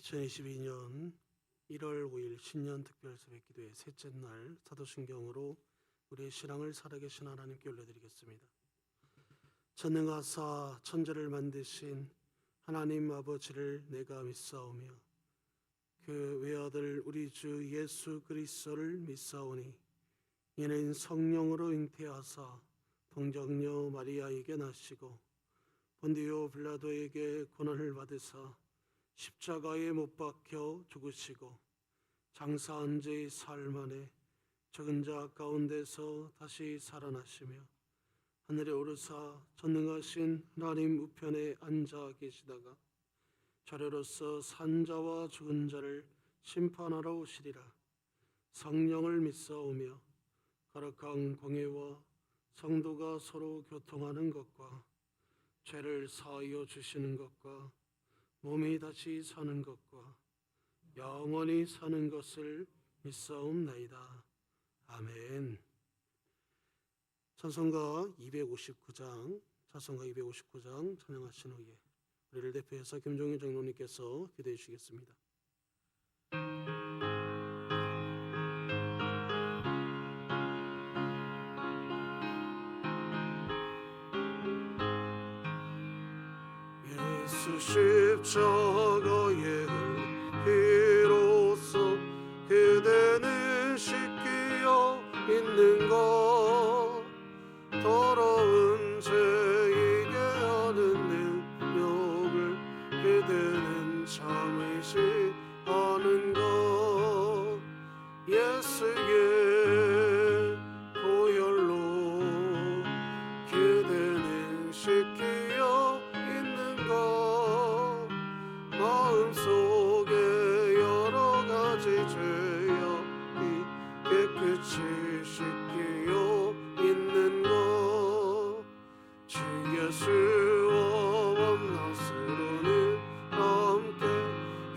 2022년 1월 5일 신년 특별 새벽기도의 셋째 날 사도신경으로 우리의 신앙을 살아계신 하나님께 올려드리겠습니다. 전능하사 천지를 만드신 하나님 아버지를 내가 믿사오며 그 외아들 우리 주 예수 그리스도를 믿사오니 이는 성령으로 잉태하사 동정녀 마리아에게 나시고 본디오 빌라도에게 고난을 받으사 십자가에 못 박혀 죽으시고 장사한 지 사흘 만에 죽은 자 가운데서 다시 살아나시며 하늘에 오르사 전능하신 하나님 우편에 앉아 계시다가 자료로서 산 자와 죽은 자를 심판하러 오시리라. 성령을 믿사오며 거룩한 공회와 성도가 서로 교통하는 것과 죄를 사하여 주시는 것과 몸이 다시 사는 것과 영원히 사는 것을 믿사옵나이다. 아멘. 찬송가 259장 찬양하신 후에 우리를 대표해서 김종인 장로님께서 기도해 주시겠습니다. 예수 십자가의 피로써 그대는 씻기어 있는 것 더러운 죄에게 하는 능력을 그대는 참으시 하는 것 예수의 보혈로 그대는 씻기어 있는 것 마음속에 여러 가지 죄악이 깨끗이 씻기어 있는 것 주 예수와 밤낮으로는 함께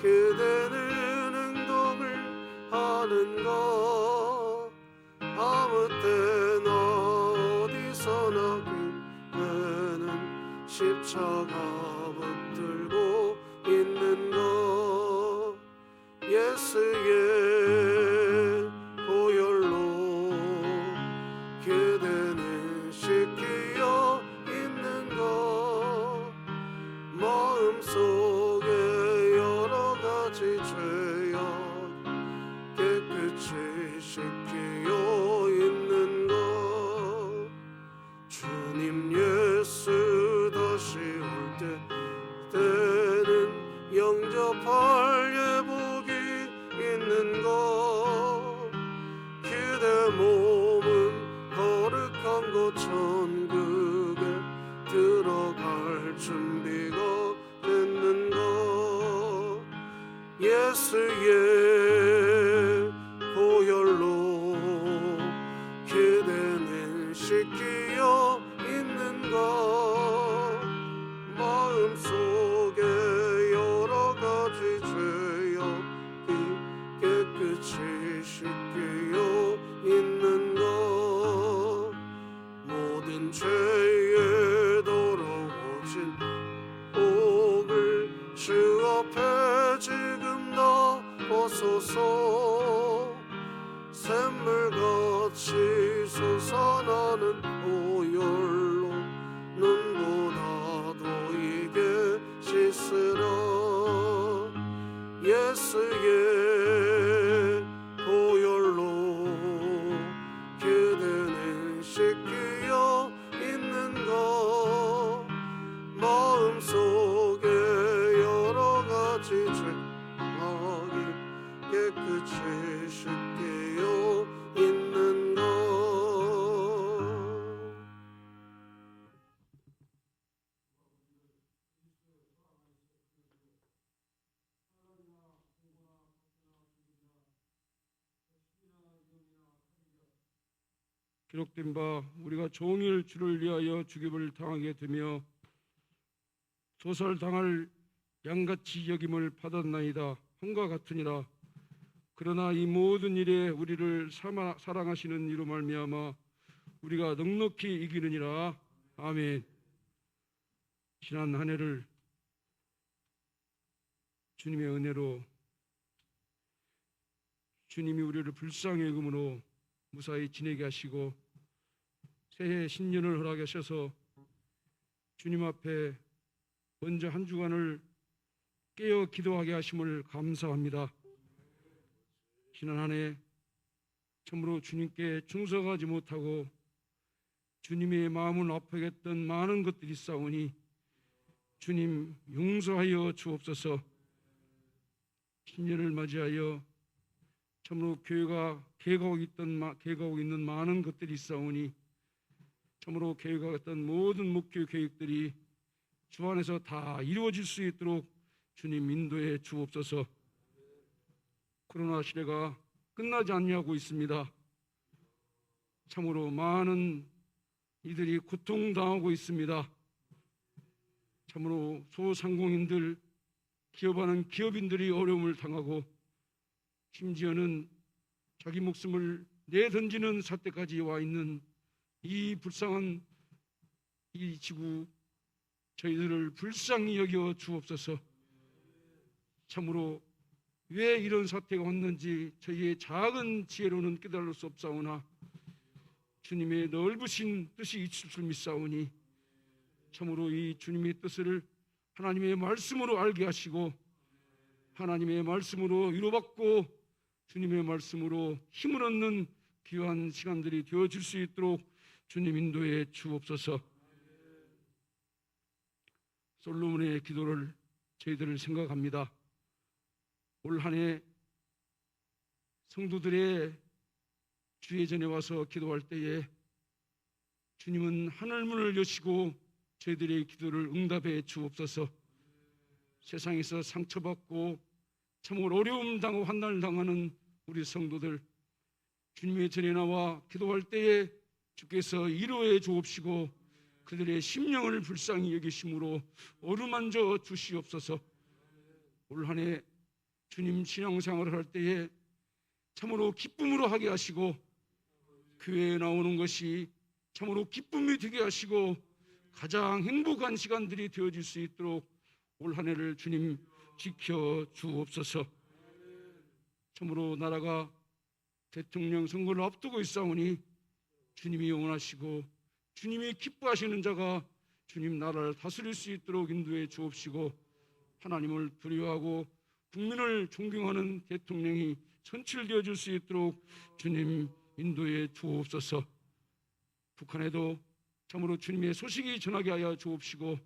그대는 행동을 하는 것 아무 때나 어디서나 그대는 십자가 붙들고 있는 것 예수의 보혈로 그대는 씻기어 있는 것 마음속에 여러 가지 죄악 깨끗이 씻기어 있는 것 주님 예수 다시 올 때는 영접할 예복이 있는 것 그대 몸은 거룩한 곳 천국에 들어갈 준비가 됐는 것 예수의 보혈로 그대는 씻기어 있는 것 마음속에 여러 가지 죄악이 깨끗이 씻기어 있는 것 모든 죄에 더러워진 복을 주 앞에 지금 다 벗소서 샘물같이 솟아나는 보혈로 눈보다도 이게 씻으라 예수의 보혈로 그대는 씻기어 있는 것 마음속에 여러 가지 죄악이 깨끗이 씻기어 있는 것 기록된 바 우리가 종일 주를 위하여 죽임을 당하게 되며 소살당할 양같이 여김을 받았나이다 함과 같으니라. 그러나 이 모든 일에 우리를 사랑하시는 이로 말미암아 우리가 넉넉히 이기느니라. 아멘. 지난 한 해를 주님의 은혜로 주님이 우리를 불쌍히 여김으로 무사히 지내게 하시고 새해 신년을 허락하셔서 주님 앞에 먼저 한 주간을 깨어 기도하게 하심을 감사합니다. 지난 한 해 참으로 주님께 충성하지 못하고 주님의 마음을 아프게 했던 많은 것들이 있사오니 주님 용서하여 주옵소서. 신년을 맞이하여 참으로 교회가 계획하고 있는 많은 것들이 있사오니 참으로 교회가 어떤 모든 목표 계획들이 주 안에서 다 이루어질 수 있도록 주님 인도해 주옵소서. 코로나 시대가 끝나지 않냐고 있습니다. 참으로 많은 이들이 고통당하고 있습니다. 참으로 소상공인들, 기업하는 기업인들이 어려움을 당하고 심지어는 자기 목숨을 내던지는 사태까지 와 있는 이 불쌍한 이 지구, 저희들을 불쌍히 여겨 주옵소서. 참으로 왜 이런 사태가 왔는지 저희의 작은 지혜로는 깨달을 수 없사오나 주님의 넓으신 뜻이 있을 줄 믿사오니 참으로 이 주님의 뜻을 하나님의 말씀으로 알게 하시고 하나님의 말씀으로 위로받고 주님의 말씀으로 힘을 얻는 귀한 시간들이 되어질 수 있도록 주님 인도해 주옵소서. 솔로몬의 기도를 저희들을 생각합니다. 올 한 해 성도들의 주의 전에 와서 기도할 때에 주님은 하늘문을 여시고 저희들의 기도를 응답해 주옵소서. 세상에서 상처받고 참으로 어려움 당하고 환난을 당하는 우리 성도들 주님의 전에 나와 기도할 때에 주께서 위로해 주옵시고 그들의 심령을 불쌍히 여기심으로 어루만져 주시옵소서. 올 한 해 주님 신앙생활을 할 때에 참으로 기쁨으로 하게 하시고 교회에 나오는 것이 참으로 기쁨이 되게 하시고 가장 행복한 시간들이 되어질 수 있도록 올 한 해를 주님 지켜 주옵소서. 참으로 나라가 대통령 선거를 앞두고 있사오니 주님이 영원하시고 주님이 기뻐하시는 자가 주님 나라를 다스릴 수 있도록 인도해 주옵시고 하나님을 두려워하고 국민을 존경하는 대통령이 선출되어질 수 있도록 주님 인도해 주옵소서. 북한에도 참으로 주님의 소식이 전하게 하여 주옵시고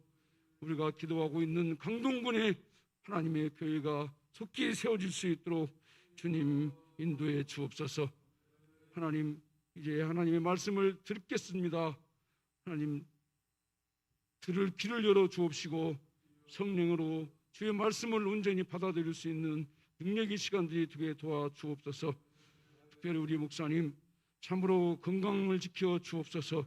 우리가 기도하고 있는 강동군에 하나님의 교회가 속히 세워질 수 있도록 주님 인도해 주옵소서. 하나님 이제 하나님의 말씀을 듣겠습니다. 하나님 들을 귀를 열어 주옵시고 성령으로 주의 말씀을 온전히 받아들일 수 있는 능력의 시간들이 되게 도와 주옵소서. 특별히 우리 목사님 참으로 건강을 지켜 주옵소서.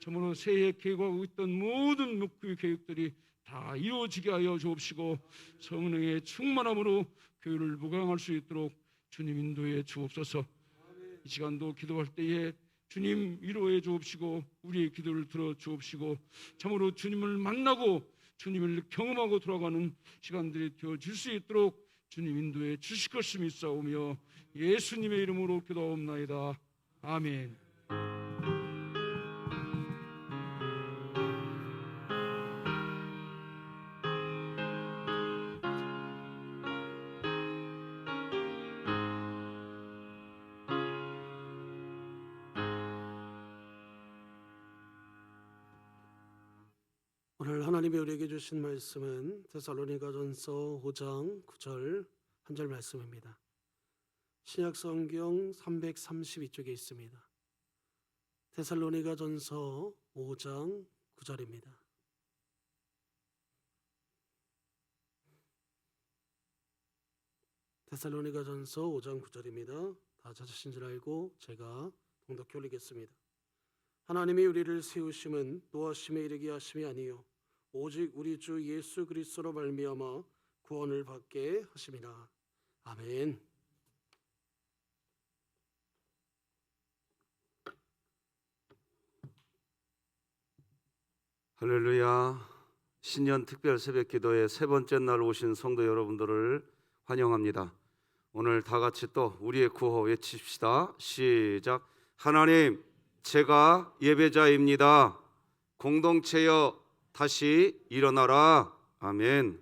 참으로 새해 계획하고 있던 모든 목표 계획들이 다 이루어지게 하여 주옵시고 성령의 충만함으로 교회를 무강할 수 있도록 주님 인도해 주옵소서. 이 시간도 기도할 때에 주님 위로해 주옵시고 우리의 기도를 들어 주옵시고 참으로 주님을 만나고 주님을 경험하고 돌아가는 시간들이 되어질 수 있도록 주님 인도해 주실 것을 믿사오며 예수님의 이름으로 기도하옵나이다. 아멘. 오늘 하나님이 우리에게 주신 말씀은 데살로니가전서 5장 9절 한 절 말씀입니다. 신약 성경 332쪽에 있습니다. 데살로니가전서 5장 9절입니다. 데살로니가전서 5장 9절입니다. 다 찾으신 줄 알고 제가 동독해 올리겠습니다. 하나님이 우리를 세우심은 노하심에 이르게 하심이 아니요 오직 우리 주 예수 그리스도로 말미암아 구원을 받게 하심이라. 아멘. 할렐루야. 신년 특별 새벽 기도의 세 번째 날 오신 성도 여러분들을 환영합니다. 오늘 다 같이 또 우리의 구호 외칩시다. 시작. 하나님, 제가 예배자입니다. 공동체여 다시 일어나라. 아멘.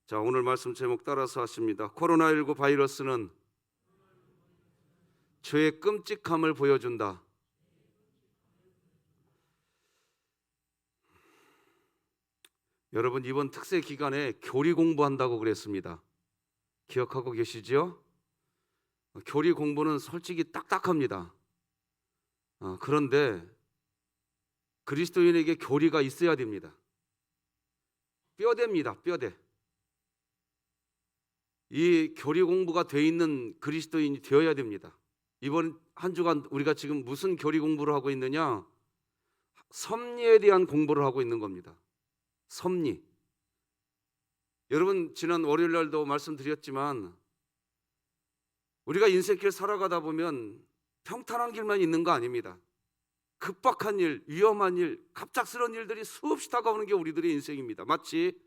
자, 오늘 말씀 제목 따라서 하십니다. 코로나19 바이러스는 죄의 끔찍함을 보여준다. 여러분, 이번 특세 기간에 교리 공부한다고 그랬습니다. 기억하고 계시죠? 교리 공부는 솔직히 딱딱합니다. 그런데 그리스도인에게 교리가 있어야 됩니다. 뼈대입니다. 뼈대. 이 교리 공부가 돼 있는 그리스도인이 되어야 됩니다. 이번 한 주간 우리가 지금 무슨 교리 공부를 하고 있느냐? 섭리에 대한 공부를 하고 있는 겁니다. 섭리. 여러분, 지난 월요일 날도 말씀드렸지만 우리가 인생길 살아가다 보면 평탄한 길만 있는 거 아닙니다. 급박한 일, 위험한 일, 갑작스러운 일들이 수없이 다가오는 게 우리들의 인생입니다. 마치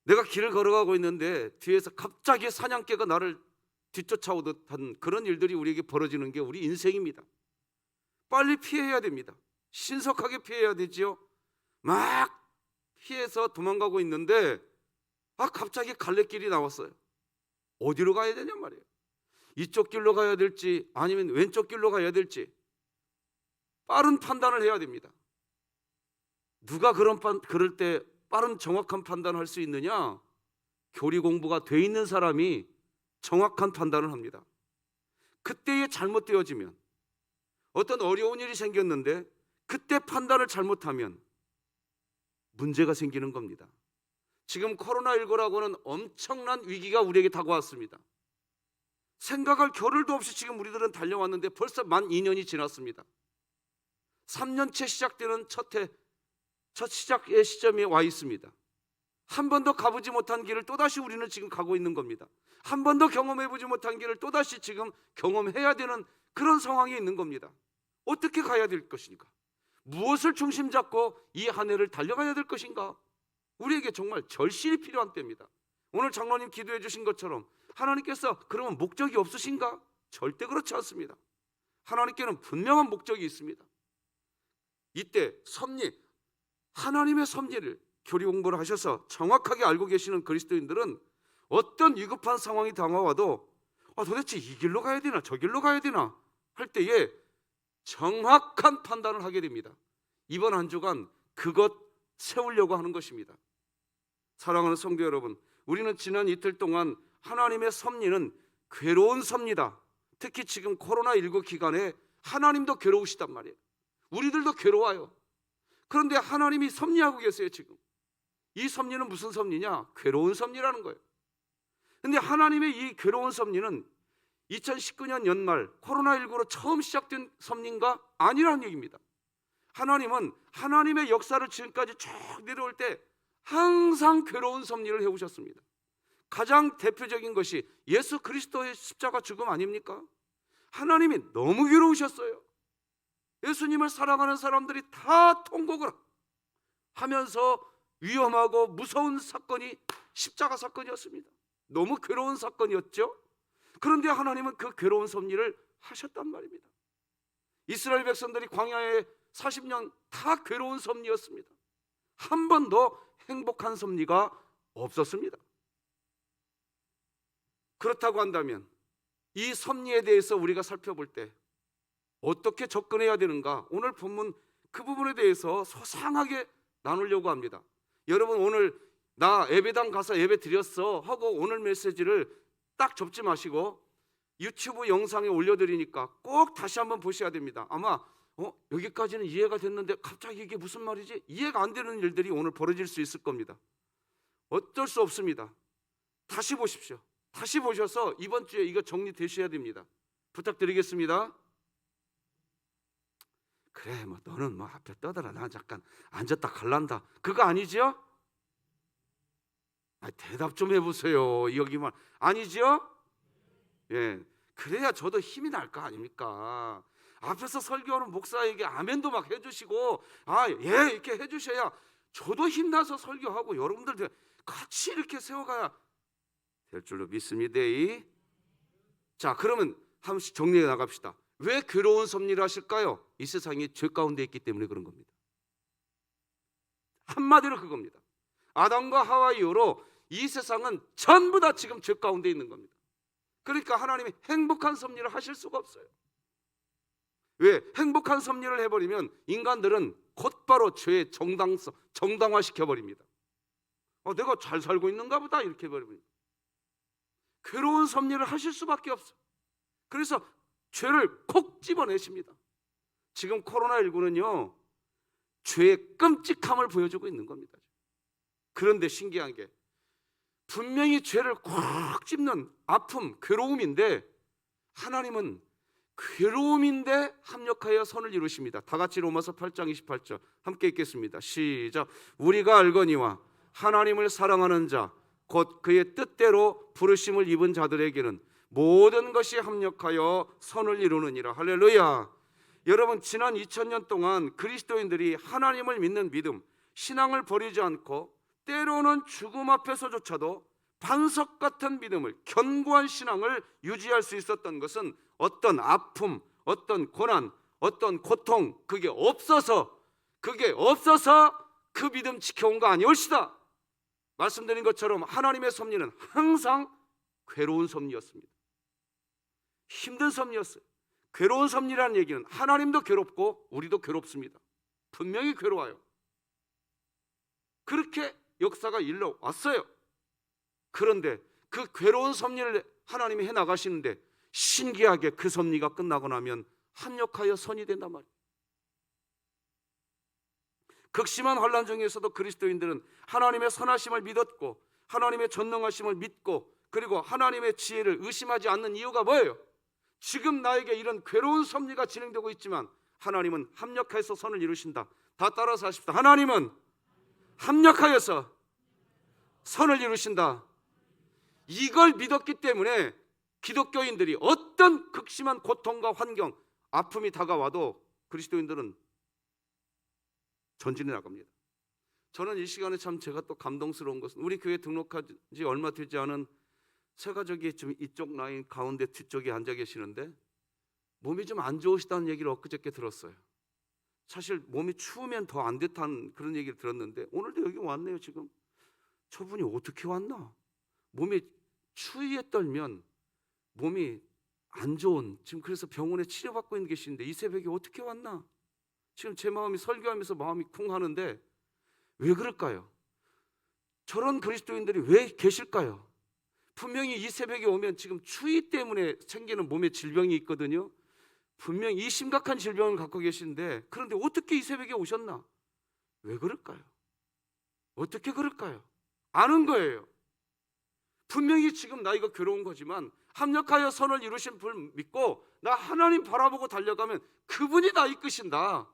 내가 길을 걸어가고 있는데 뒤에서 갑자기 사냥개가 나를 뒤쫓아오듯 한 그런 일들이 우리에게 벌어지는 게 우리 인생입니다. 빨리 피해야 됩니다. 신속하게 피해야 되지요. 막 피해서 도망가고 있는데 갑자기 갈래길이 나왔어요. 어디로 가야 되냔 말이에요. 이쪽 길로 가야 될지 아니면 왼쪽 길로 가야 될지 빠른 판단을 해야 됩니다. 누가 그럴 때 빠른 정확한 판단을 할 수 있느냐? 교리 공부가 돼 있는 사람이 정확한 판단을 합니다. 그때에 잘못되어지면 어떤 어려운 일이 생겼는데 그때 판단을 잘못하면 문제가 생기는 겁니다. 지금 코로나19라고는 엄청난 위기가 우리에게 다가왔습니다. 생각할 겨를도 없이 지금 우리들은 달려왔는데 벌써 만 2년이 지났습니다. 3년째 시작되는 첫 시작의 시점에 와 있습니다. 한 번도 가보지 못한 길을 또다시 우리는 지금 가고 있는 겁니다. 한 번도 경험해보지 못한 길을 또다시 지금 경험해야 되는 그런 상황이 있는 겁니다. 어떻게 가야 될 것인가? 무엇을 중심 잡고 이 한 해를 달려가야 될 것인가? 우리에게 정말 절실히 필요한 때입니다. 오늘 장로님 기도해 주신 것처럼 하나님께서 그러면 목적이 없으신가? 절대 그렇지 않습니다. 하나님께는 분명한 목적이 있습니다. 이때 섭리, 하나님의 섭리를 교리 공부를 하셔서 정확하게 알고 계시는 그리스도인들은 어떤 위급한 상황이 다가와도 도대체 이 길로 가야 되나 저 길로 가야 되나 할 때에 정확한 판단을 하게 됩니다. 이번 한 주간 그것 세우려고 하는 것입니다. 사랑하는 성도 여러분, 우리는 지난 이틀 동안 하나님의 섭리는 괴로운 섭리다. 특히 지금 코로나19 기간에 하나님도 괴로우시단 말이에요. 우리들도 괴로워요. 그런데 하나님이 섭리하고 계세요. 지금 이 섭리는 무슨 섭리냐? 괴로운 섭리라는 거예요. 그런데 하나님의 이 괴로운 섭리는 2019년 연말 코로나19로 처음 시작된 섭리인가? 아니라는 얘기입니다. 하나님은 하나님의 역사를 지금까지 쭉 내려올 때 항상 괴로운 섭리를 해오셨습니다. 가장 대표적인 것이 예수 그리스도의 십자가 죽음 아닙니까? 하나님이 너무 괴로우셨어요. 예수님을 사랑하는 사람들이 다 통곡을 하면서 위험하고 무서운 사건이 십자가 사건이었습니다. 너무 괴로운 사건이었죠. 그런데 하나님은 그 괴로운 섭리를 하셨단 말입니다. 이스라엘 백성들이 광야에 40년 다 괴로운 섭리였습니다. 한 번도 행복한 섭리가 없었습니다. 그렇다고 한다면 이 섭리에 대해서 우리가 살펴볼 때 어떻게 접근해야 되는가? 오늘 본문 그 부분에 대해서 소상하게 나누려고 합니다. 여러분, 오늘 나 예배당 가서 예배 드렸어 하고 오늘 메시지를 딱 접지 마시고 유튜브 영상에 올려드리니까 꼭 다시 한번 보셔야 됩니다. 아마 여기까지는 이해가 됐는데 갑자기 이게 무슨 말이지? 이해가 안 되는 일들이 오늘 벌어질 수 있을 겁니다. 어쩔 수 없습니다. 다시 보십시오. 다시 보셔서 이번 주에 이거 정리되셔야 됩니다. 부탁드리겠습니다. 그래, 너는 앞에 떠들어. 나 잠깐 앉았다 갈란다. 그거 아니죠? 대답 좀 해보세요. 여기만 아니죠? 예, 그래야 저도 힘이 날 거 아닙니까? 앞에서 설교하는 목사에게 아멘도 막 해주시고 예 이렇게 해주셔야 저도 힘나서 설교하고 여러분들 같이 이렇게 세워가야 될 줄로 믿습니다. 자, 그러면 한 번씩 정리해 나갑시다. 왜 괴로운 섭리를 하실까요? 이 세상이 죄 가운데 있기 때문에 그런 겁니다. 한마디로 그겁니다. 아담과 하와 이후로 이 세상은 전부 다 지금 죄 가운데 있는 겁니다. 그러니까 하나님이 행복한 섭리를 하실 수가 없어요. 왜? 행복한 섭리를 해버리면 인간들은 곧바로 죄의 정당화시켜버립니다. 내가 잘 살고 있는가 보다 이렇게 해버립니다. 괴로운 섭리를 하실 수밖에 없어요. 그래서 죄를 콕 집어내십니다. 지금 코로나19는요 죄의 끔찍함을 보여주고 있는 겁니다. 그런데 신기한 게 분명히 죄를 꽉 찝는 아픔, 괴로움인데 하나님은 괴로움인데 합력하여 선을 이루십니다. 다 같이 로마서 8장 28절 함께 읽겠습니다. 시작. 우리가 알거니와 하나님을 사랑하는 자 곧 그의 뜻대로 부르심을 입은 자들에게는 모든 것이 합력하여 선을 이루느니라. 할렐루야. 여러분, 지난 2000년 동안 그리스도인들이 하나님을 믿는 믿음, 신앙을 버리지 않고 때로는 죽음 앞에서조차도 반석 같은 믿음을, 견고한 신앙을 유지할 수 있었던 것은 어떤 아픔, 어떤 고난, 어떤 고통 그게 없어서 그 믿음 지켜온 거 아니올시다. 말씀드린 것처럼 하나님의 섭리는 항상 괴로운 섭리였습니다. 힘든 섭리였어요. 괴로운 섭리라는 얘기는 하나님도 괴롭고 우리도 괴롭습니다. 분명히 괴로워요. 그렇게 역사가 일러왔어요. 그런데 그 괴로운 섭리를 하나님이 해나가시는데 신기하게 그 섭리가 끝나고 나면 합력하여 선이 된단 말이에요. 극심한 환난 중에서도 그리스도인들은 하나님의 선하심을 믿었고 하나님의 전능하심을 믿고 그리고 하나님의 지혜를 의심하지 않는 이유가 뭐예요? 지금 나에게 이런 괴로운 섭리가 진행되고 있지만 하나님은 합력해서 선을 이루신다. 다 따라서 하십시다. 하나님은 합력하여서 선을 이루신다. 이걸 믿었기 때문에 기독교인들이 어떤 극심한 고통과 환경, 아픔이 다가와도 그리스도인들은 전진해 나갑니다. 저는 이 시간에 참 제가 또 감동스러운 것은 우리 교회 등록한 지 얼마 되지 않은 새 가족이 지금 이쪽 라인 가운데 뒤쪽에 앉아 계시는데 몸이 좀 안 좋으시다는 얘기를 엊그저께 들었어요. 사실 몸이 추우면 더 안 됐다는 그런 얘기를 들었는데 오늘도 여기 왔네요. 지금 저분이 어떻게 왔나? 몸이 추위에 떨면 몸이 안 좋은, 지금 그래서 병원에 치료받고 있는 계시는데 이 새벽에 어떻게 왔나? 지금 제 마음이 설교하면서 마음이 쿵 하는데 왜 그럴까요? 저런 그리스도인들이 왜 계실까요? 분명히 이 새벽에 오면 지금 추위 때문에 생기는 몸에 질병이 있거든요. 분명히 이 심각한 질병을 갖고 계시는데 그런데 어떻게 이 새벽에 오셨나? 왜 그럴까요? 어떻게 그럴까요? 아는 거예요. 분명히 지금 나 이거 괴로운 거지만 합력하여 선을 이루신 분 믿고 나 하나님 바라보고 달려가면 그분이 나 이끄신다.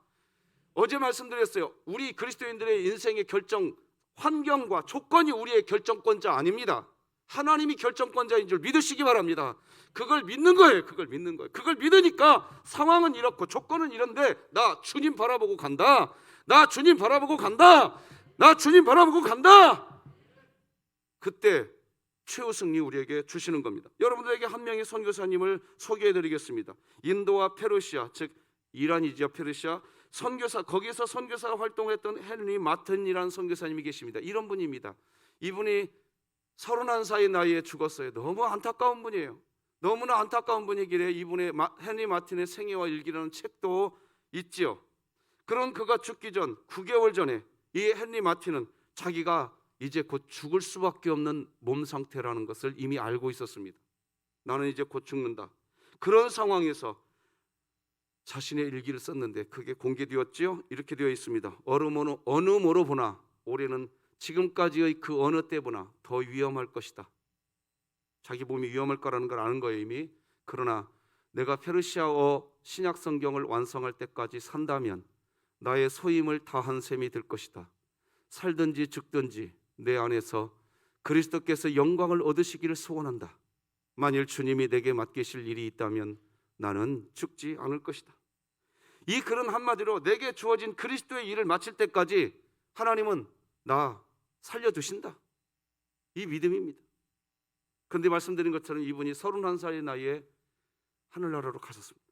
어제 말씀드렸어요. 우리 그리스도인들의 인생의 결정, 환경과 조건이 우리의 결정권자 아닙니다. 하나님이 결정권자인 줄 믿으시기 바랍니다. 그걸 믿는 거예요. 그걸 믿는 거예요. 그걸 믿으니까 상황은 이렇고 조건은 이런데 나 주님 바라보고 간다. 나 주님 바라보고 간다. 나 주님 바라보고 간다. 그때 최후 승리 우리에게 주시는 겁니다. 여러분들에게 한 명의 선교사님을 소개해드리겠습니다. 인도와 페르시아, 즉 이란이죠. 페르시아 선교사, 거기서 선교사 활동했던 헨리 마튼이라는 선교사님이 계십니다. 이런 분입니다. 이분이 31살의 나이에 죽었어요. 너무 안타까운 분이에요. 너무나 안타까운 분이기에 이분의 헨리 마틴의 생애와 일기라는 책도 있지요. 그런 그가 죽기 전 9개월 전에 이 헨리 마틴은 자기가 이제 곧 죽을 수밖에 없는 몸 상태라는 것을 이미 알고 있었습니다. 나는 이제 곧 죽는다. 그런 상황에서 자신의 일기를 썼는데 그게 공개되었지요. 이렇게 되어 있습니다. 어느 모로 보나 올해는 지금까지의 그 어느 때보나 더 위험할 것이다. 자기 몸이 위험할 거라는 걸 아는 거예요 이미. 그러나 내가 페르시아어 신약 성경을 완성할 때까지 산다면 나의 소임을 다한 셈이 될 것이다. 살든지 죽든지 내 안에서 그리스도께서 영광을 얻으시기를 소원한다. 만일 주님이 내게 맡기실 일이 있다면 나는 죽지 않을 것이다. 이 글은 한마디로 내게 주어진 그리스도의 일을 마칠 때까지 하나님은 나 살려두신다. 이 믿음입니다. 그런데 말씀드린 것처럼 이분이 31살의 나이에 하늘나라로 가셨습니다.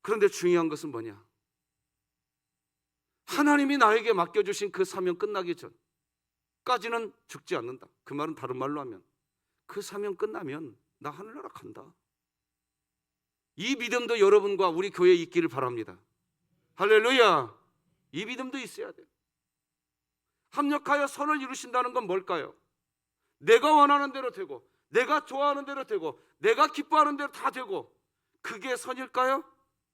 그런데 중요한 것은 뭐냐? 하나님이 나에게 맡겨주신 그 사명 끝나기 전까지는 죽지 않는다. 그 말은 다른 말로 하면 그 사명 끝나면 나 하늘나라 간다. 이 믿음도 여러분과 우리 교회에 있기를 바랍니다. 할렐루야. 이 믿음도 있어야 돼요. 합력하여 선을 이루신다는 건 뭘까요? 내가 원하는 대로 되고, 내가 좋아하는 대로 되고, 내가 기뻐하는 대로 다 되고, 그게 선일까요?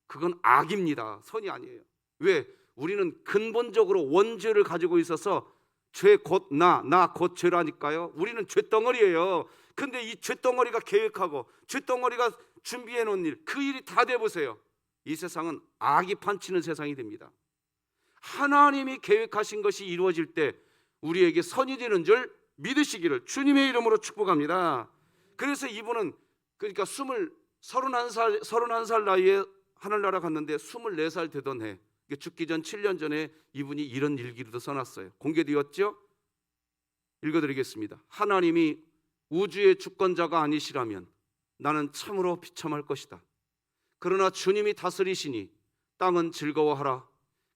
그건 악입니다. 선이 아니에요. 왜? 우리는 근본적으로 원죄를 가지고 있어서 죄 곧 나 곧 죄라니까요. 우리는 죄덩어리예요. 근데 이 죄덩어리가 계획하고 죄덩어리가 준비해 놓은 일, 그 일이 다 돼보세요. 이 세상은 악이 판치는 세상이 됩니다. 하나님이 계획하신 것이 이루어질 때 우리에게 선이 되는 줄 믿으시기를 주님의 이름으로 축복합니다. 그래서 이분은 그러니까 31살 나이에 하늘나라 갔는데 24살 되던 해, 죽기 전 7년 전에 이분이 이런 일기도 써놨어요. 공개되었죠? 읽어드리겠습니다. 하나님이 우주의 주권자가 아니시라면 나는 참으로 비참할 것이다. 그러나 주님이 다스리시니 땅은 즐거워하라.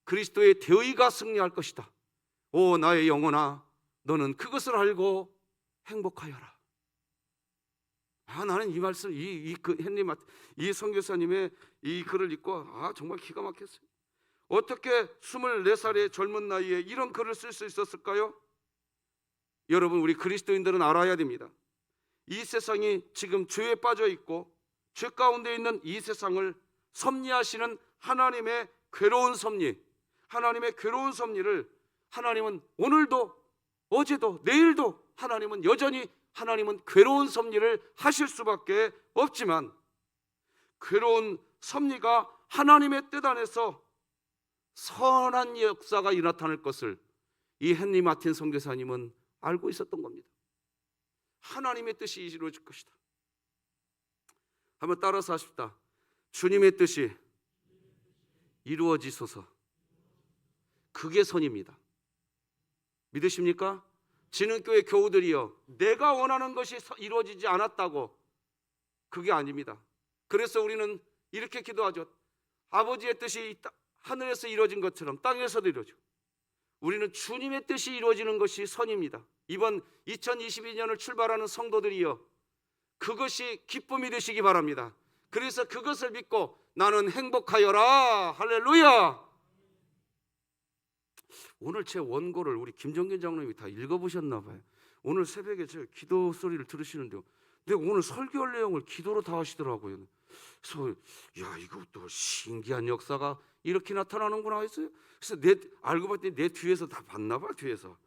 그리스도의 대의가 승리할 것이다. 오 나의 영혼아, 너는 그것을 알고 행복하여라. 나는 이 말씀, 이 선교사님의 이 글을 읽고 정말 기가 막혔어요. 어떻게 24살의 젊은 나이에 이런 글을 쓸 수 있었을까요? 여러분, 우리 그리스도인들은 알아야 됩니다. 이 세상이 지금 죄에 빠져 있고 죄 가운데 있는 이 세상을 섭리하시는 하나님의 괴로운 섭리, 하나님의 괴로운 섭리를 하나님은 오늘도 어제도 내일도 하나님은 여전히 하나님은 괴로운 섭리를 하실 수밖에 없지만, 괴로운 섭리가 하나님의 뜻 안에서 선한 역사가 나타날 것을 이 헨리 마틴 선교사님은 알고 있었던 겁니다. 하나님의 뜻이 이루어질 것이다. 한번 따라서 하십시다. 주님의 뜻이 이루어지소서. 그게 선입니다. 믿으십니까? 진흥교회 교우들이여, 내가 원하는 것이 이루어지지 않았다고, 그게 아닙니다. 그래서 우리는 이렇게 기도하죠. 아버지의 뜻이 하늘에서 이루어진 것처럼 땅에서도 이루어지고, 우리는 주님의 뜻이 이루어지는 것이 선입니다. 이번 2022년을 출발하는 성도들이여, 그것이 기쁨이 되시기 바랍니다. 그래서 그것을 믿고 나는 행복하여라. 할렐루야. 오늘 제 원고를 우리 김정균 장로님이 다 읽어보셨나 봐요. 오늘 새벽에 제 기도 소리를 들으시는데요, 내가 오늘 설교할 내용을 기도로 다 하시더라고요. 그래서 이것도 신기한 역사가 이렇게 나타나는구나 했어요. 그래서 알고 봤더니 내 뒤에서 다 봤나 봐. 뒤에서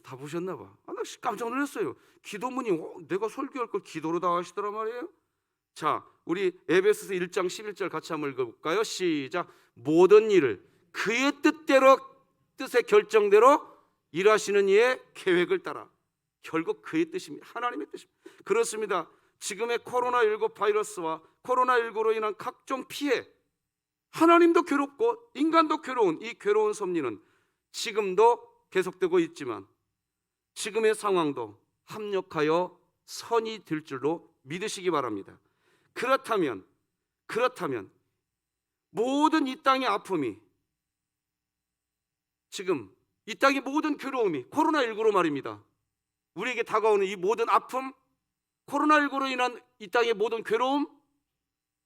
다 보셨나 봐. 나 깜짝 놀랐어요. 기도문이 내가 설교할 걸 기도로 다 하시더란 말이에요. 자, 우리 에베소서 1장 11절 같이 한번 읽어볼까요? 시작. 모든 일을 그의 뜻의 결정대로 일하시는 이의 계획을 따라. 결국 그의 뜻입니다. 하나님의 뜻입니다. 그렇습니다. 지금의 코로나19 바이러스와 코로나19로 인한 각종 피해, 하나님도 괴롭고 인간도 괴로운 이 괴로운 섭리는 지금도 계속되고 있지만 지금의 상황도 합력하여 선이 될 줄로 믿으시기 바랍니다. 그렇다면 모든 이 땅의 아픔이, 지금 이 땅의 모든 괴로움이 코로나19로 말입니다. 우리에게 다가오는 이 모든 아픔, 코로나19로 인한 이 땅의 모든 괴로움,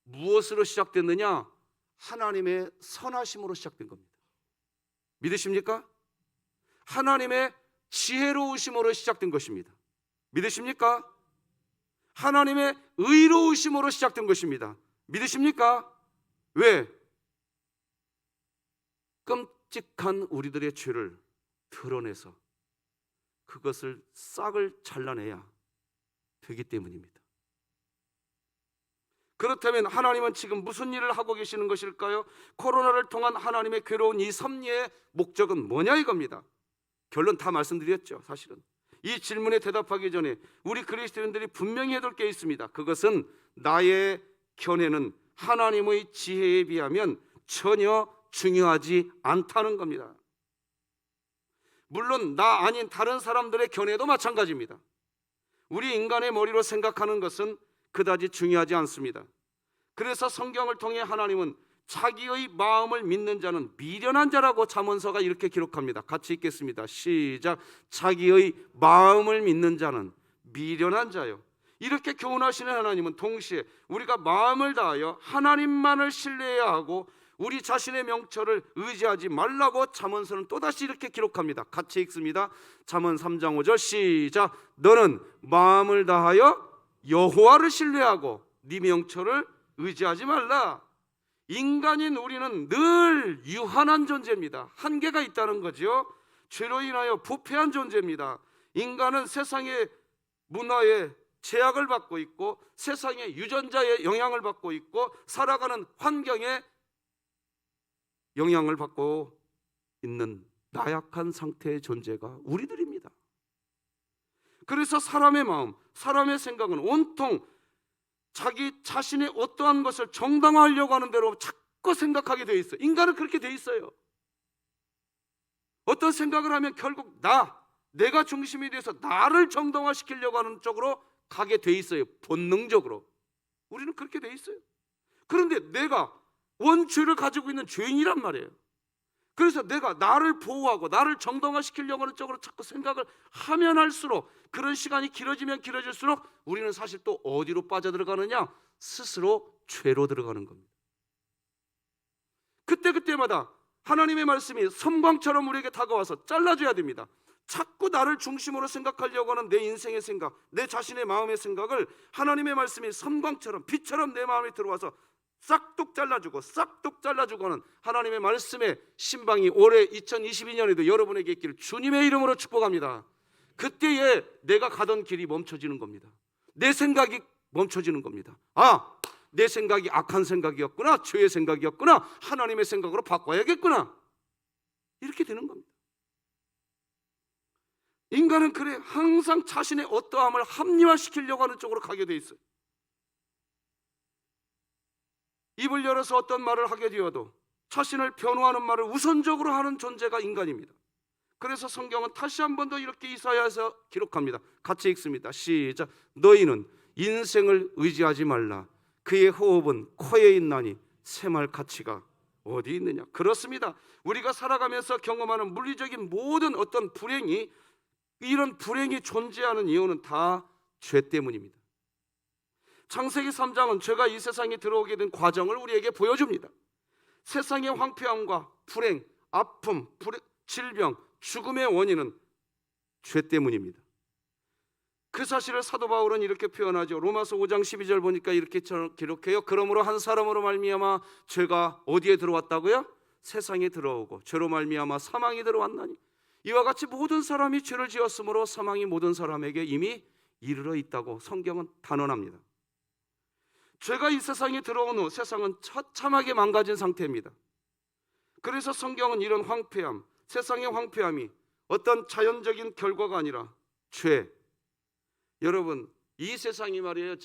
무엇으로 시작됐느냐? 하나님의 선하심으로 시작된 겁니다. 믿으십니까? 하나님의 지혜로우심으로 시작된 것입니다. 믿으십니까? 하나님의 의로우심으로 시작된 것입니다. 믿으십니까? 왜? 끔찍한 우리들의 죄를 드러내서 그것을 싹을 잘라내야 되기 때문입니다. 그렇다면 하나님은 지금 무슨 일을 하고 계시는 것일까요? 코로나를 통한 하나님의 괴로운 이 섭리의 목적은 뭐냐 이겁니다. 결론 다 말씀드렸죠. 사실은 이 질문에 대답하기 전에 우리 그리스도인들이 분명히 해야 될 게 있습니다. 그것은 나의 견해는 하나님의 지혜에 비하면 전혀 중요하지 않다는 겁니다. 물론 나 아닌 다른 사람들의 견해도 마찬가지입니다. 우리 인간의 머리로 생각하는 것은 그다지 중요하지 않습니다. 그래서 성경을 통해 하나님은 자기의 마음을 믿는 자는 미련한 자라고 잠언서가 이렇게 기록합니다. 같이 읽겠습니다. 시작. 자기의 마음을 믿는 자는 미련한 자요. 이렇게 교훈하시는 하나님은 동시에 우리가 마음을 다하여 하나님만을 신뢰해야 하고 우리 자신의 명철을 의지하지 말라고 잠언서는 또다시 이렇게 기록합니다. 같이 읽습니다. 잠언 3장 5절 시작. 너는 마음을 다하여 여호와를 신뢰하고 네 명철을 의지하지 말라. 인간인 우리는 늘 유한한 존재입니다. 한계가 있다는 거죠. 죄로 인하여 부패한 존재입니다. 인간은 세상의 문화에 제약을 받고 있고 세상의 유전자의 영향을 받고 있고 살아가는 환경에 영향을 받고 있는 나약한 상태의 존재가 우리들입니다. 그래서 사람의 마음, 사람의 생각은 온통 자기 자신의 어떠한 것을 정당화하려고 하는 대로 자꾸 생각하게 돼 있어요. 인간은 그렇게 돼 있어요. 어떤 생각을 하면 결국 내가 중심이 돼서 나를 정당화시키려고 하는 쪽으로 가게 돼 있어요. 본능적으로 우리는 그렇게 돼 있어요. 그런데 내가 원죄를 가지고 있는 죄인이란 말이에요. 그래서 내가 나를 보호하고 나를 정당화시키려고 하는 쪽으로 자꾸 생각을 하면 할수록 그런 시간이 길어지면 길어질수록 우리는 사실 또 어디로 빠져들어가느냐? 스스로 죄로 들어가는 겁니다. 그때마다 하나님의 말씀이 섬광처럼 우리에게 다가와서 잘라줘야 됩니다. 자꾸 나를 중심으로 생각하려고 하는 내 인생의 생각, 내 자신의 마음의 생각을 하나님의 말씀이 섬광처럼 빛처럼 내 마음에 들어와서 싹둑 잘라주고는 하나님의 말씀의 신방이 올해 2022년에도 여러분에게 있기를 주님의 이름으로 축복합니다. 그때에 내가 가던 길이 멈춰지는 겁니다. 내 생각이 멈춰지는 겁니다. 내 생각이 악한 생각이었구나, 죄의 생각이었구나, 하나님의 생각으로 바꿔야겠구나, 이렇게 되는 겁니다. 인간은 그래 항상 자신의 어떠함을 합리화시키려고 하는 쪽으로 가게 돼 있어요. 입을 열어서 어떤 말을 하게 되어도 자신을 변호하는 말을 우선적으로 하는 존재가 인간입니다. 그래서 성경은 다시 한 번 더 이렇게 이사야에서 기록합니다. 같이 읽습니다. 시작. 너희는 인생을 의지하지 말라. 그의 호흡은 코에 있나니 샘할 가치가 어디 있느냐. 그렇습니다. 우리가 살아가면서 경험하는 물리적인 모든 어떤 불행이, 이런 불행이 존재하는 이유는 다 죄 때문입니다. 창세기 3장은 죄가 이 세상에 들어오게 된 과정을 우리에게 보여줍니다. 세상의 황폐함과 불행, 아픔, 질병, 죽음의 원인은 죄 때문입니다. 그 사실을 사도 바울은 이렇게 표현하죠. 로마서 5장 12절 보니까 이렇게 기록해요. 그러므로 한 사람으로 말미암아 죄가 어디에 들어왔다고요? 세상에 들어오고 죄로 말미암아 사망이 들어왔나니 이와 같이 모든 사람이 죄를 지었으므로 사망이 모든 사람에게 이미 이르러 있다고 성경은 단언합니다. 죄가 이 세상에 들어온 후 세상은 처참하게 망가진 상태입니다. 그래서 성경은 이런 황폐함, 세상의 황폐함이 어떤 자연적인 결과가 아니라 죄, 여러분 이 세상이 말이에요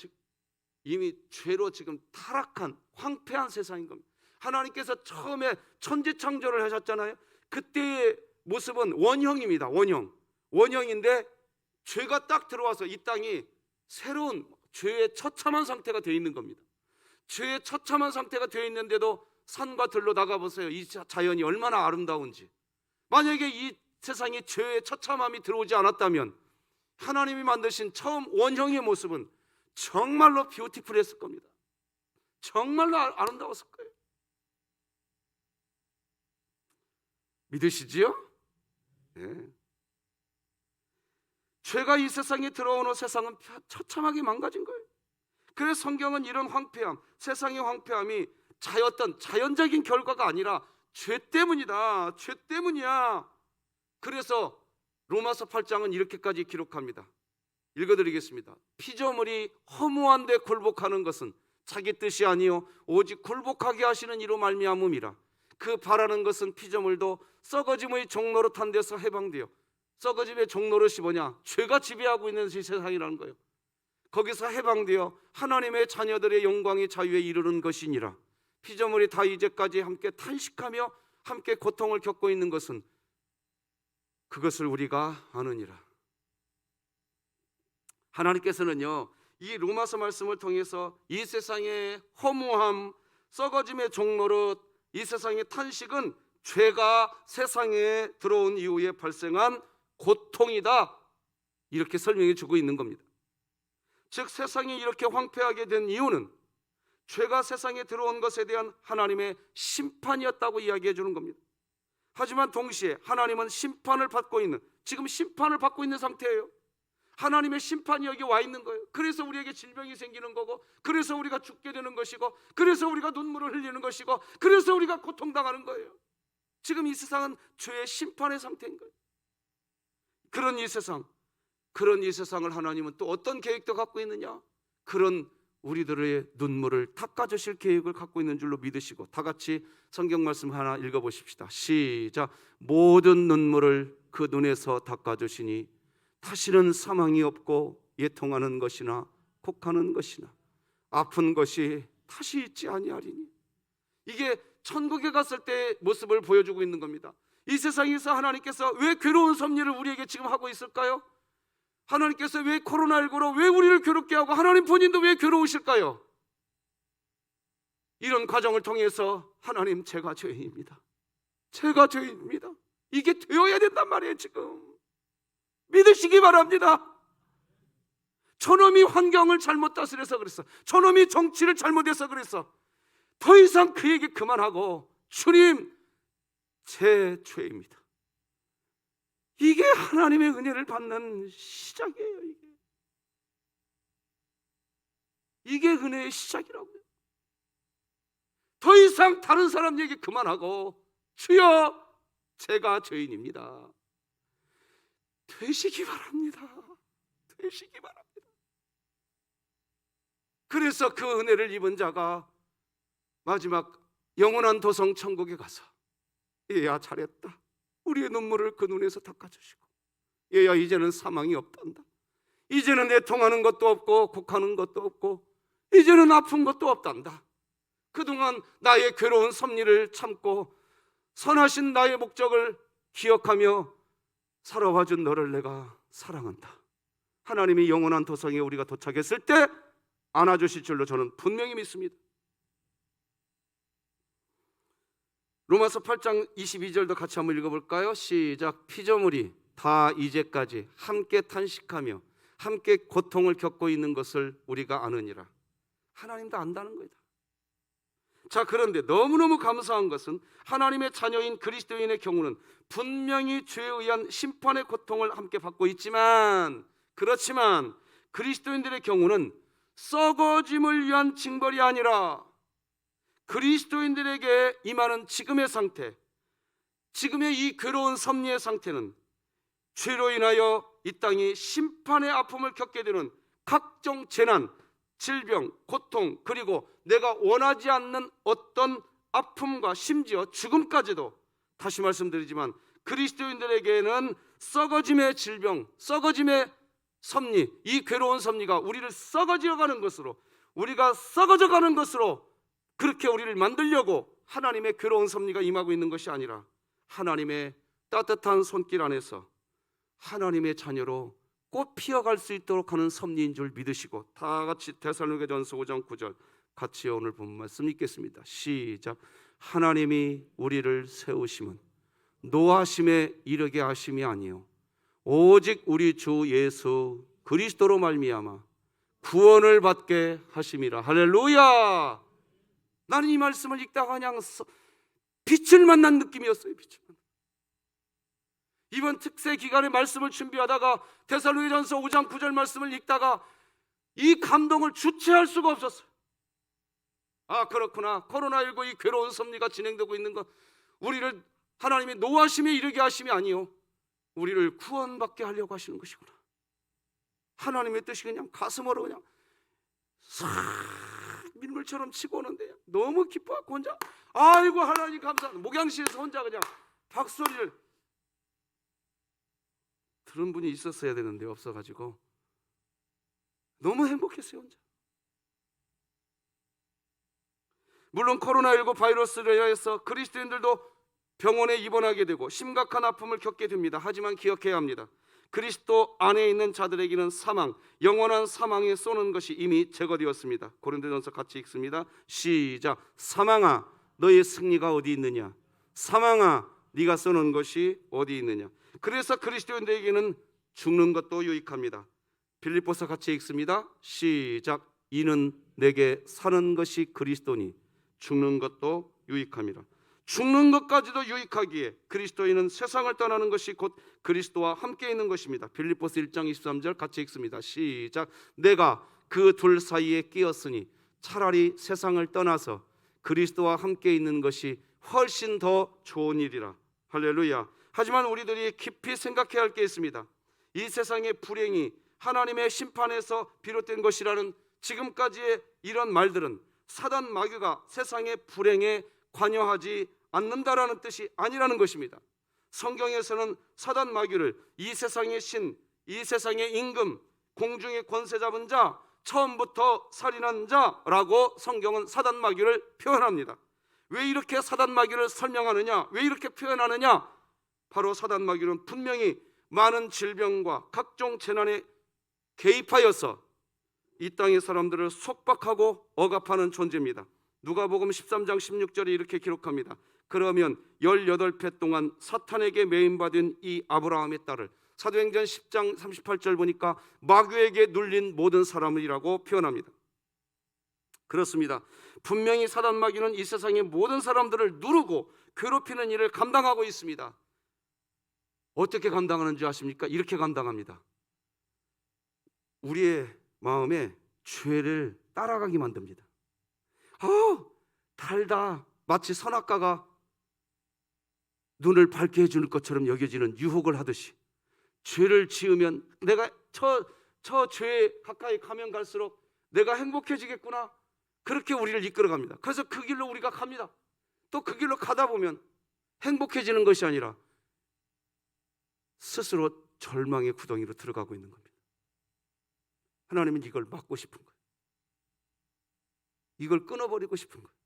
이미 죄로 지금 타락한 황폐한 세상인 겁니다. 하나님께서 처음에 천지창조를 하셨잖아요. 그때의 모습은 원형입니다. 원형인데 죄가 딱 들어와서 이 땅이 새로운 죄의 처참한 상태가 되어 있는 겁니다. 죄의 처참한 상태가 되어 있는데도 산과 들로 나가보세요. 이 자연이 얼마나 아름다운지. 만약에 이 세상에 죄의 처참함이 들어오지 않았다면 하나님이 만드신 처음 원형의 모습은 정말로 뷰티풀했을 겁니다. 정말로 아름다웠을 거예요. 믿으시지요? 네. 죄가 이 세상에 들어온 후 세상은 처참하게 망가진 거예요. 그래서 성경은 이런 황폐함, 세상의 황폐함이 어떤 자연적인 결과가 아니라 죄 때문이다. 죄 때문이야. 그래서 로마서 8장은 이렇게까지 기록합니다. 읽어드리겠습니다. 피조물이 허무한 데 굴복하는 것은 자기 뜻이 아니요 오직 굴복하게 하시는 이로 말미암음이라. 그 바라는 것은 피조물도 썩어짐의 종로로 탄 데서 해방되어, 썩어짐의 종노릇이 뭐냐? 죄가 지배하고 있는 이 세상이라는 거예요. 거기서 해방되어 하나님의 자녀들의 영광의 자유에 이르는 것이니라. 피조물이 다 이제까지 함께 탄식하며 함께 고통을 겪고 있는 것은 그것을 우리가 아느니라. 하나님께서는요, 이 로마서 말씀을 통해서 이 세상의 허무함, 썩어짐의 종로릇, 이 세상의 탄식은 죄가 세상에 들어온 이후에 발생한 고통이다, 이렇게 설명해 주고 있는 겁니다. 즉 세상이 이렇게 황폐하게 된 이유는 죄가 세상에 들어온 것에 대한 하나님의 심판이었다고 이야기해 주는 겁니다. 하지만 동시에 하나님은 심판을 받고 있는, 지금 심판을 받고 있는 상태예요. 하나님의 심판이 여기 와 있는 거예요. 그래서 우리에게 질병이 생기는 거고, 그래서 우리가 죽게 되는 것이고, 그래서 우리가 눈물을 흘리는 것이고, 그래서 우리가 고통당하는 거예요. 지금 이 세상은 죄의 심판의 상태인 거예요. 그런 이 세상을 하나님은 또 어떤 계획도 갖고 있느냐? 그런 우리들의 눈물을 닦아주실 계획을 갖고 있는 줄로 믿으시고, 다 같이 성경 말씀 하나 읽어보십시다. 시작. 모든 눈물을 그 눈에서 닦아주시니 다시는 사망이 없고 애통하는 것이나 곡하는 것이나 아픈 것이 다시 있지 아니하리니. 이게 천국에 갔을 때의 모습을 보여주고 있는 겁니다. 이 세상에서 하나님께서 왜 괴로운 섭리를 우리에게 지금 하고 있을까요? 하나님께서 왜 코로나19로 왜 우리를 괴롭게 하고 하나님 본인도 왜 괴로우실까요? 이런 과정을 통해서 하나님, 제가 죄인입니다. 제가 죄인입니다. 이게 되어야 된단 말이에요. 지금 믿으시기 바랍니다. 저놈이 환경을 잘못 다스려서 그랬어. 저놈이 정치를 잘못해서 그랬어. 더 이상 그 얘기 그만하고, 주님, 제 죄입니다. 이게 하나님의 은혜를 받는 시작이에요. 이게 은혜의 시작이라고요. 더 이상 다른 사람 얘기 그만하고, 주여, 제가 죄인입니다. 되시기 바랍니다. 되시기 바랍니다. 그래서 그 은혜를 입은 자가 마지막 영원한 도성 천국에 가서, 얘야 잘했다, 우리의 눈물을 그 눈에서 닦아주시고, 얘야 이제는 사망이 없단다, 이제는 애통하는 것도 없고 곡하는 것도 없고 이제는 아픈 것도 없단다. 그동안 나의 괴로운 섭리를 참고 선하신 나의 목적을 기억하며 살아와준 너를 내가 사랑한다. 하나님이 영원한 도성에 우리가 도착했을 때 안아주실 줄로 저는 분명히 믿습니다. 로마서 8장 22절도 같이 한번 읽어볼까요? 시작. 피조물이 다 이제까지 함께 탄식하며 함께 고통을 겪고 있는 것을 우리가 아느니라. 하나님도 안다는 거다. 자, 그런데 너무너무 감사한 것은 하나님의 자녀인 그리스도인의 경우는 분명히 죄에 의한 심판의 고통을 함께 받고 있지만, 그렇지만 그리스도인들의 경우는 썩어짐을 위한 징벌이 아니라 그리스도인들에게 임하는 지금의 상태, 지금의 이 괴로운 섭리의 상태는 죄로 인하여 이 땅이 심판의 아픔을 겪게 되는 각종 재난, 질병, 고통, 그리고 내가 원하지 않는 어떤 아픔과 심지어 죽음까지도, 다시 말씀드리지만 그리스도인들에게는 썩어짐의 질병, 썩어짐의 섭리, 이 괴로운 섭리가 우리를 썩어져 가는 것으로, 우리가 썩어져 가는 것으로 그렇게 우리를 만들려고 하나님의 괴로운 섭리가 임하고 있는 것이 아니라 하나님의 따뜻한 손길 안에서 하나님의 자녀로 꽃 피어갈 수 있도록 하는 섭리인 줄 믿으시고, 다 같이 데살로니가전서 5장 9절 같이 오늘 본 말씀 읽겠습니다. 시작. 하나님이 우리를 세우심은 노하심에 이르게 하심이 아니요 오직 우리 주 예수 그리스도로 말미암아 구원을 받게 하심이라. 할렐루야. 나는 이 말씀을 읽다가 그냥 빛을 만난 느낌이었어요. 빛을 만난. 이번 특세 기간에 말씀을 준비하다가 데살로니가전서 5장 9절 말씀을 읽다가 이 감동을 주체할 수가 없었어요. 아, 그렇구나. 코로나19 이 괴로운 섭리가 진행되고 있는 것, 우리를 하나님의 노하심에 이르게 하심이 아니요 우리를 구원받게 하려고 하시는 것이구나. 하나님의 뜻이 그냥 가슴으로 그냥 싹 민물처럼 치고 오는데 너무 기뻐하고 혼자 아이고 하나님 감사합니다. 목양실에서 혼자 그냥 박수소리를 들은 분이 있었어야 되는데 없어가지고 너무 행복했어요. 혼자. 물론 코로나19 바이러스로 인해서 그리스도인들도 병원에 입원하게 되고 심각한 아픔을 겪게 됩니다. 하지만 기억해야 합니다. 그리스도 안에 있는 자들에게는 사망, 영원한 사망에 쏘는 것이 이미 제거되었습니다. 고린도전서 같이 읽습니다. 시작. 사망아, 너의 승리가 어디 있느냐? 사망아, 네가 쏘는 것이 어디 있느냐? 그래서 그리스도인들에게는 죽는 것도 유익합니다. 빌립보서 같이 읽습니다. 시작. 이는 내게 사는 것이 그리스도니 죽는 것도 유익함이라. 죽는 것까지도 유익하기에 그리스도인은 세상을 떠나는 것이 곧 그리스도와 함께 있는 것입니다. 빌립보서 1장 23절 같이 읽습니다. 시작. 내가 그 둘 사이에 끼었으니 차라리 세상을 떠나서 그리스도와 함께 있는 것이 훨씬 더 좋은 일이라. 할렐루야. 하지만 우리들이 깊이 생각해야 할 게 있습니다. 이 세상의 불행이 하나님의 심판에서 비롯된 것이라는 지금까지의 이런 말들은 사단 마귀가 세상의 불행에 관여하지 않는다라는 뜻이 아니라는 것입니다. 성경에서는 사단 마귀를 이 세상의 신, 이 세상의 임금, 공중의 권세 잡은 자, 처음부터 살인한 자라고 성경은 사단 마귀를 표현합니다. 왜 이렇게 사단 마귀를 설명하느냐? 왜 이렇게 표현하느냐? 바로 사단 마귀는 분명히 많은 질병과 각종 재난에 개입하여서 이 땅의 사람들을 속박하고 억압하는 존재입니다. 누가복음 13장 16절에 이렇게 기록합니다. 그러면 18회 동안 사탄에게 매인받은 이 아브라함의 딸을 사도행전 10장 38절 보니까 마귀에게 눌린 모든 사람이라고 표현합니다. 그렇습니다. 분명히 사단 마귀는 이 세상의 모든 사람들을 누르고 괴롭히는 일을 감당하고 있습니다. 어떻게 감당하는지 아십니까? 이렇게 감당합니다. 우리의 마음에 죄를 따라가게 만듭니다. 달다. 마치 선악과가 눈을 밝게 해주는 것처럼 여겨지는 유혹을 하듯이 죄를 지으면 내가 저 죄에 가까이 가면 갈수록 내가 행복해지겠구나. 그렇게 우리를 이끌어갑니다. 그래서 그 길로 우리가 갑니다. 또 그 길로 가다 보면 행복해지는 것이 아니라 스스로 절망의 구덩이로 들어가고 있는 겁니다. 하나님은 이걸 막고 싶은 거예요. 이걸 끊어버리고 싶은 거예요.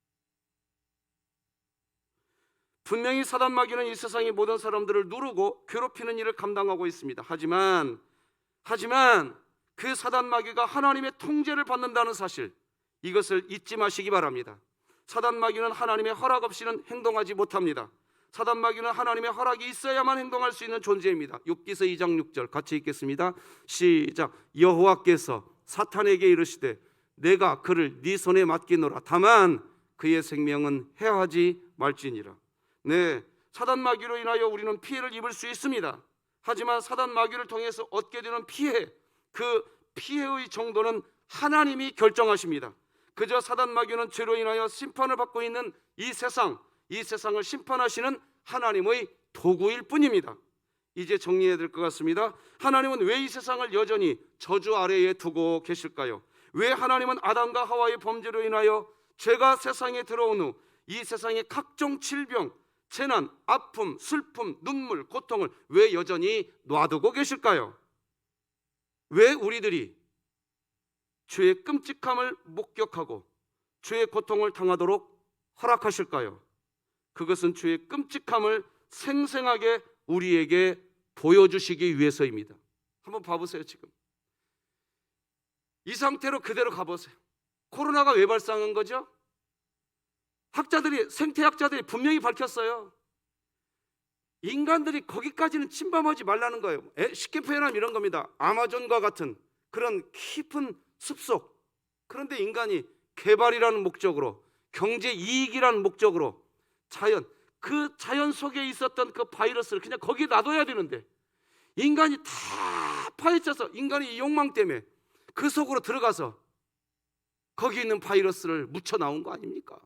분명히 사단 마귀는 이 세상의 모든 사람들을 누르고 괴롭히는 일을 감당하고 있습니다. 하지만 그 사단 마귀가 하나님의 통제를 받는다는 사실, 이것을 잊지 마시기 바랍니다. 사단 마귀는 하나님의 허락 없이는 행동하지 못합니다. 사단 마귀는 하나님의 허락이 있어야만 행동할 수 있는 존재입니다. 욥기서 2장 6절 같이 읽겠습니다. 시작. 여호와께서 사탄에게 이르시되 내가 그를 네 손에 맡기노라. 다만 그의 생명은 해하지 말지니라. 네, 사단 마귀로 인하여 우리는 피해를 입을 수 있습니다. 하지만 사단 마귀를 통해서 얻게 되는 피해, 그 피해의 정도는 하나님이 결정하십니다. 그저 사단 마귀는 죄로 인하여 심판을 받고 있는 이 세상을 심판하시는 하나님의 도구일 뿐입니다. 이제 정리해야 될 것 같습니다. 하나님은 왜 이 세상을 여전히 저주 아래에 두고 계실까요? 왜 하나님은 아담과 하와의 범죄로 인하여 죄가 세상에 들어온 후 이 세상의 각종 질병, 재난, 아픔, 슬픔, 눈물, 고통을 왜 여전히 놔두고 계실까요? 왜 우리들이 죄의 끔찍함을 목격하고 죄의 고통을 당하도록 허락하실까요? 그것은 죄의 끔찍함을 생생하게 우리에게 보여주시기 위해서입니다. 한번 봐보세요. 지금 이 상태로 그대로 가보세요. 코로나가 왜 발생한 거죠? 생태학자들이 분명히 밝혔어요. 인간들이 거기까지는 침범하지 말라는 거예요. 쉽게 표현하면 이런 겁니다. 아마존과 같은 그런 깊은 숲속, 그런데 인간이 개발이라는 목적으로, 경제 이익이라는 목적으로 그 자연 속에 있었던 그 바이러스를 그냥 거기에 놔둬야 되는데 인간이 다 파헤쳐서 인간의 이 욕망 때문에 그 속으로 들어가서 거기 있는 바이러스를 묻혀 나온 거 아닙니까?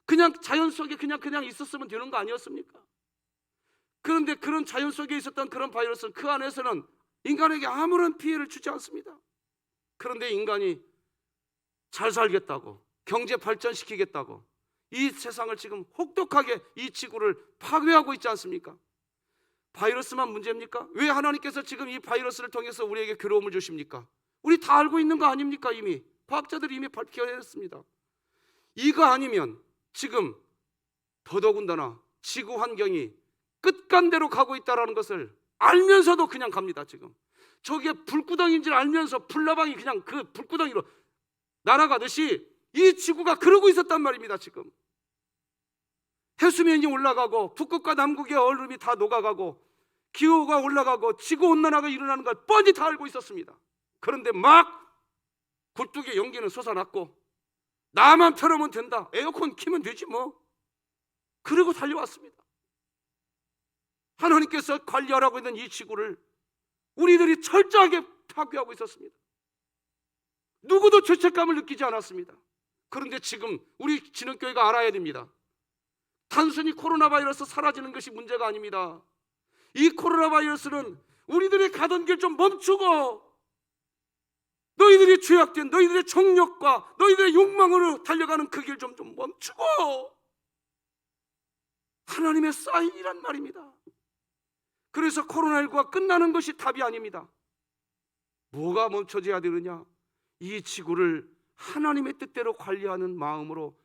그냥 자연 속에 그냥 있었으면 되는 거 아니었습니까? 그런데 그런 자연 속에 있었던 그런 바이러스는 그 안에서는 인간에게 아무런 피해를 주지 않습니다. 그런데 인간이 잘 살겠다고, 경제 발전시키겠다고 이 세상을 지금 혹독하게 이 지구를 파괴하고 있지 않습니까? 바이러스만 문제입니까? 왜 하나님께서 지금 이 바이러스를 통해서 우리에게 괴로움을 주십니까? 우리 다 알고 있는 거 아닙니까? 이미 과학자들이 이미 밝혀냈습니다. 이거 아니면 지금 더더군다나 지구 환경이 끝간대로 가고 있다는 것을 알면서도 그냥 갑니다. 지금 저게 불구덩이인 줄 알면서 풀나방이 그냥 그 불구덩이로 날아가듯이 이 지구가 그러고 있었단 말입니다. 지금 해수면이 올라가고 북극과 남극의 얼음이 다 녹아가고 기후가 올라가고 지구온난화가 일어나는 걸 뻔히 다 알고 있었습니다. 그런데 막 굴뚝에 연기는 솟아났고 나만 펴놓으면 된다, 에어컨 키면 되지 뭐, 그러고 달려왔습니다. 하나님께서 관리하라고 있는 이 지구를 우리들이 철저하게 파괴하고 있었습니다. 누구도 죄책감을 느끼지 않았습니다. 그런데 지금 우리 진흥교회가 알아야 됩니다. 단순히 코로나 바이러스 사라지는 것이 문제가 아닙니다. 이 코로나 바이러스는 우리들이 가던 길 좀 멈추고 너희들이 죄악된 너희들의 정욕과 너희들의 욕망으로 달려가는 그 길 좀 멈추고 하나님의 사인이란 말입니다. 그래서 코로나19가 끝나는 것이 답이 아닙니다. 뭐가 멈춰져야 되느냐? 이 지구를 하나님의 뜻대로 관리하는 마음으로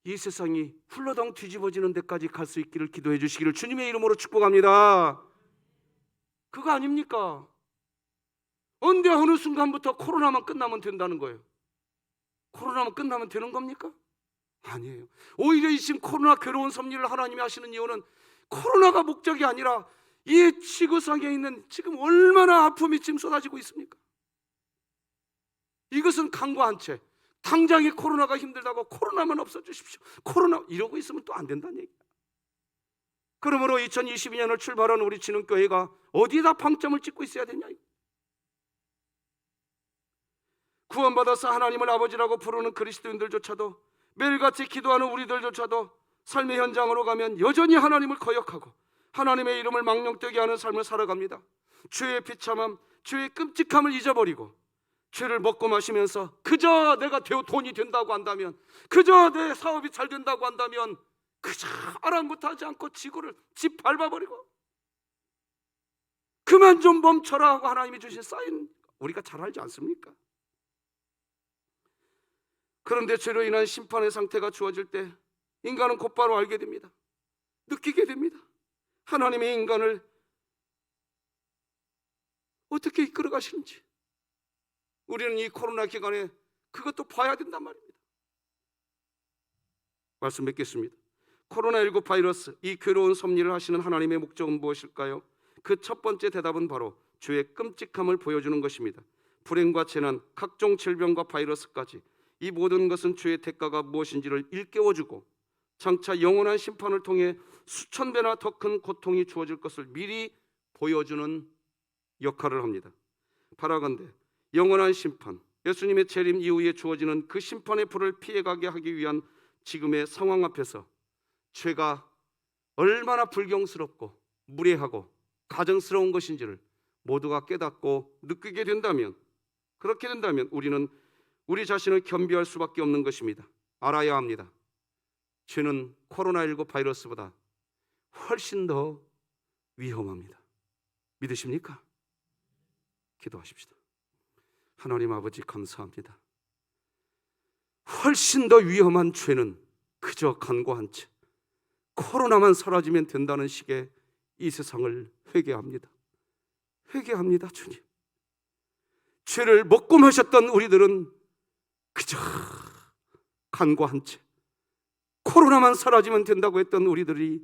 이 세상이 훌러덩 뒤집어지는 데까지 갈 수 있기를 기도해 주시기를 주님의 이름으로 축복합니다. 그거 아닙니까? 언제 어느 순간부터 코로나만 끝나면 된다는 거예요. 코로나만 끝나면 되는 겁니까? 아니에요. 오히려 이 지금 코로나 괴로운 섭리를 하나님이 하시는 이유는 코로나가 목적이 아니라 이 지구상에 있는 지금 얼마나 아픔이 지금 쏟아지고 있습니까? 이것은 간과 한 채, 당장에 코로나가 힘들다고 코로나만 없어주십시오, 코로나 이러고 있으면 또 안 된다는 얘기야. 그러므로 2022년을 출발한 우리 진흥교회가 어디에다 방점을 찍고 있어야 되냐? 구원받아서 하나님을 아버지라고 부르는 그리스도인들조차도, 매일같이 기도하는 우리들조차도 삶의 현장으로 가면 여전히 하나님을 거역하고 하나님의 이름을 망령되게 하는 삶을 살아갑니다. 죄의 비참함, 죄의 끔찍함을 잊어버리고 죄를 먹고 마시면서 그저 내가 돈이 된다고 한다면, 그저 내 사업이 잘 된다고 한다면 그저 아랑곳하지 않고 지구를 짓밟아버리고 그만 좀 멈춰라 하고 하나님이 주신 사인 우리가 잘 알지 않습니까? 그런데 죄로 인한 심판의 상태가 주어질 때 인간은 곧바로 알게 됩니다. 느끼게 됩니다. 하나님의 인간을 어떻게 이끌어 가시는지 우리는 이 코로나 기간에 그것도 봐야 된단 말입니다. 말씀 맺겠습니다. 코로나19 바이러스, 이 괴로운 섭리를 하시는 하나님의 목적은 무엇일까요? 그 첫 번째 대답은 바로 죄의 끔찍함을 보여주는 것입니다. 불행과 재난, 각종 질병과 바이러스까지 이 모든 것은 죄의 대가가 무엇인지를 일깨워주고 장차 영원한 심판을 통해 수천 배나 더 큰 고통이 주어질 것을 미리 보여주는 역할을 합니다. 바라건대 영원한 심판, 예수님의 재림 이후에 주어지는 그 심판의 불을 피해가게 하기 위한 지금의 상황 앞에서 죄가 얼마나 불경스럽고 무례하고 가증스러운 것인지를 모두가 깨닫고 느끼게 된다면, 그렇게 된다면 우리는 우리 자신을 겸비할 수밖에 없는 것입니다. 알아야 합니다. 죄는 코로나19 바이러스보다 훨씬 더 위험합니다. 믿으십니까? 기도하십시다. 하나님 아버지 감사합니다. 훨씬 더 위험한 죄는 그저 간과한 채 코로나만 사라지면 된다는 식의 이 세상을 회개합니다. 회개합니다. 주님, 죄를 먹고 마셨던 우리들은 그저 간과한 채 코로나만 사라지면 된다고 했던 우리들이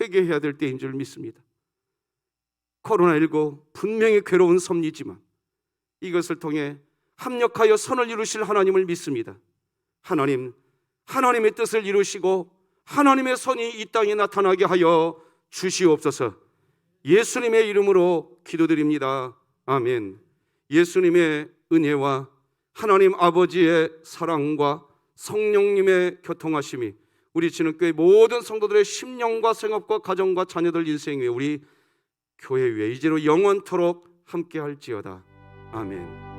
회개해야 될 때인 줄 믿습니다. 코로나19 분명히 괴로운 섭리지만 이것을 통해 합력하여 선을 이루실 하나님을 믿습니다. 하나님, 하나님의 뜻을 이루시고 하나님의 선이 이 땅에 나타나게 하여 주시옵소서. 예수님의 이름으로 기도드립니다. 아멘. 예수님의 은혜와 하나님 아버지의 사랑과 성령님의 교통하심이 우리 진흥교회 모든 성도들의 심령과 생업과 가정과 자녀들 인생 위에 우리 교회 위에 이제로 영원토록 함께할지어다. 아멘.